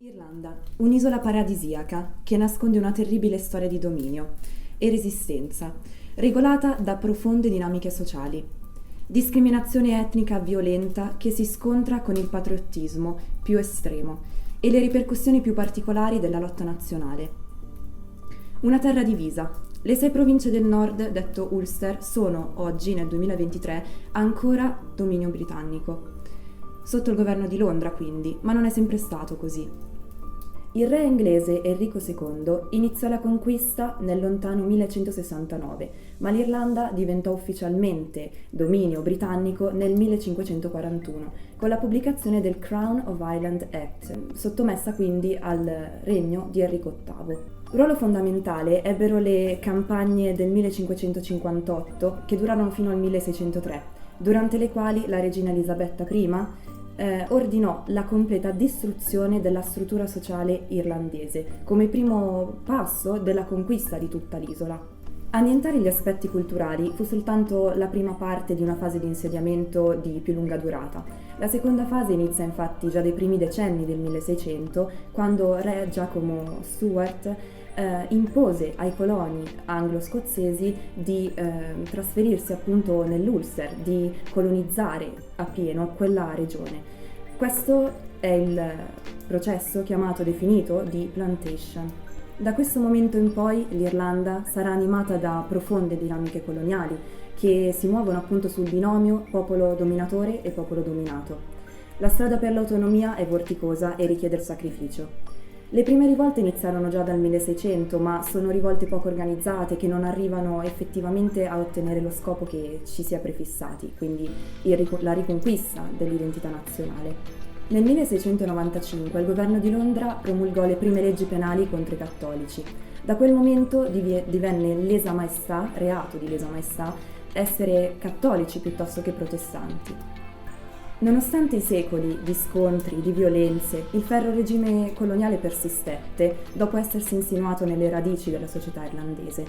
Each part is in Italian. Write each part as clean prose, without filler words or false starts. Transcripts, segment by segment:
Irlanda, un'isola paradisiaca che nasconde una terribile storia di dominio e resistenza, regolata da profonde dinamiche sociali. Discriminazione etnica violenta che si scontra con il patriottismo più estremo e le ripercussioni più particolari della lotta nazionale. Una terra divisa. Le 6 province del nord, detto Ulster, sono oggi, nel 2023, ancora dominio britannico. Sotto il governo di Londra, quindi, ma non è sempre stato così. Il re inglese Enrico II iniziò la conquista nel lontano 1169, ma l'Irlanda diventò ufficialmente dominio britannico nel 1541, con la pubblicazione del Crown of Ireland Act, sottomessa quindi al regno di Enrico VIII. Ruolo fondamentale ebbero le campagne del 1558, che durarono fino al 1603, durante le quali la regina Elisabetta I ordinò la completa distruzione della struttura sociale irlandese, come primo passo della conquista di tutta l'isola. Annientare gli aspetti culturali fu soltanto la prima parte di una fase di insediamento di più lunga durata. La seconda fase inizia infatti già dai primi decenni del 1600, quando re Giacomo Stuart impose ai coloni anglo-scozzesi di trasferirsi appunto nell'Ulster, di colonizzare appieno quella regione. Questo è il processo definito di plantation. Da questo momento in poi l'Irlanda sarà animata da profonde dinamiche coloniali che si muovono appunto sul binomio popolo dominatore e popolo dominato. La strada per l'autonomia è vorticosa e richiede il sacrificio. Le prime rivolte iniziarono già dal 1600, ma sono rivolte poco organizzate che non arrivano effettivamente a ottenere lo scopo che ci si è prefissati, quindi la riconquista dell'identità nazionale. Nel 1695 il governo di Londra promulgò le prime leggi penali contro i cattolici. Da quel momento divenne lesa maestà, reato di lesa maestà, essere cattolici piuttosto che protestanti. Nonostante i secoli di scontri, di violenze, il ferreo regime coloniale persistette dopo essersi insinuato nelle radici della società irlandese.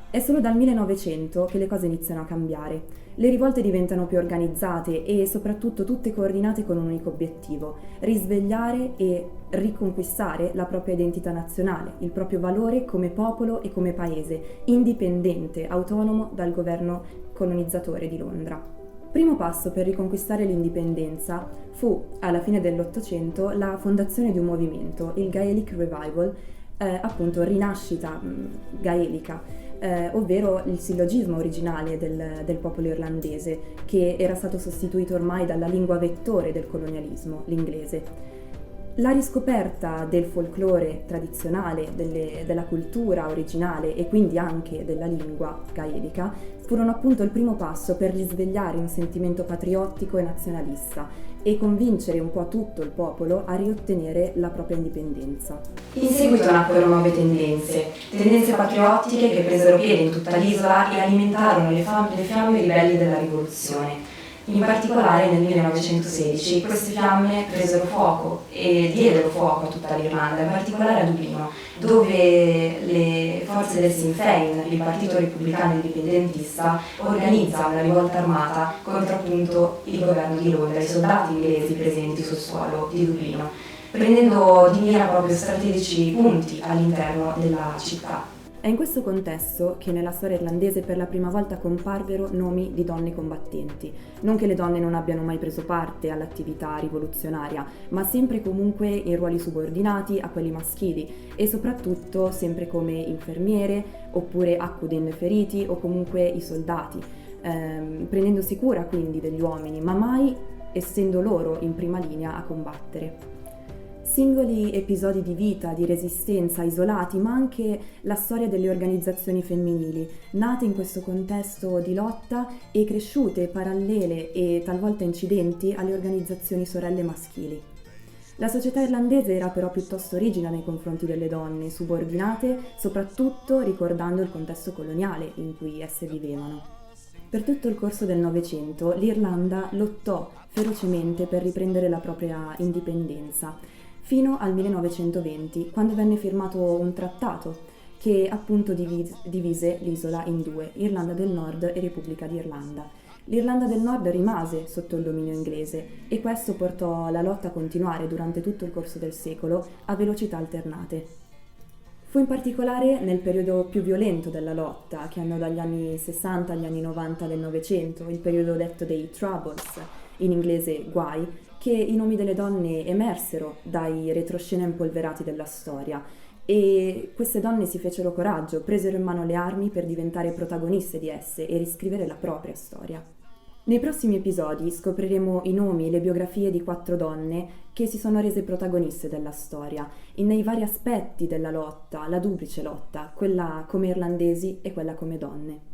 È solo dal 1900 che le cose iniziano a cambiare. Le rivolte diventano più organizzate e soprattutto tutte coordinate con un unico obiettivo: risvegliare e riconquistare la propria identità nazionale, il proprio valore come popolo e come paese, indipendente, autonomo dal governo colonizzatore di Londra. Primo passo per riconquistare l'indipendenza fu, alla fine dell'Ottocento, la fondazione di un movimento, il Gaelic Revival, appunto rinascita gaelica, ovvero il sillogismo originale del popolo irlandese, che era stato sostituito ormai dalla lingua vettore del colonialismo, l'inglese. La riscoperta del folklore tradizionale, della cultura originale e quindi anche della lingua gaelica furono appunto il primo passo per risvegliare un sentimento patriottico e nazionalista e convincere un po' tutto il popolo a riottenere la propria indipendenza. In seguito nacquero nuove tendenze patriottiche che presero piede in tutta l'isola e alimentarono le fiamme ribelli della rivoluzione. In particolare nel 1916 queste fiamme presero fuoco e diedero fuoco a tutta l'Irlanda, in particolare a Dublino, dove le forze del Sinn Féin, il partito repubblicano indipendentista, organizza una rivolta armata contro appunto il governo di Londra e i soldati inglesi presenti sul suolo di Dublino, prendendo di mira proprio strategici punti all'interno della città. È in questo contesto che nella storia irlandese per la prima volta comparvero nomi di donne combattenti. Non che le donne non abbiano mai preso parte all'attività rivoluzionaria, ma sempre comunque in ruoli subordinati a quelli maschili e soprattutto sempre come infermiere oppure accudendo i feriti o comunque i soldati, prendendosi cura quindi degli uomini, ma mai essendo loro in prima linea a combattere. Singoli episodi di vita, di resistenza, isolati, ma anche la storia delle organizzazioni femminili, nate in questo contesto di lotta e cresciute parallele e talvolta incidenti alle organizzazioni sorelle maschili. La società irlandese era però piuttosto rigida nei confronti delle donne, subordinate, soprattutto ricordando il contesto coloniale in cui esse vivevano. Per tutto il corso del Novecento l'Irlanda lottò ferocemente per riprendere la propria indipendenza, fino al 1920, quando venne firmato un trattato che appunto divise l'isola in due, Irlanda del Nord e Repubblica d'Irlanda. L'Irlanda del Nord rimase sotto il dominio inglese e questo portò la lotta a continuare durante tutto il corso del secolo a velocità alternate. Fu in particolare nel periodo più violento della lotta, che andò dagli anni 60 agli anni 90 del Novecento, il periodo detto dei Troubles, in inglese guai, che i nomi delle donne emersero dai retroscena impolverati della storia e queste donne si fecero coraggio, presero in mano le armi per diventare protagoniste di esse e riscrivere la propria storia. Nei prossimi episodi scopriremo i nomi e le biografie di 4 donne che si sono rese protagoniste della storia, nei vari aspetti della lotta, la duplice lotta, quella come irlandesi e quella come donne.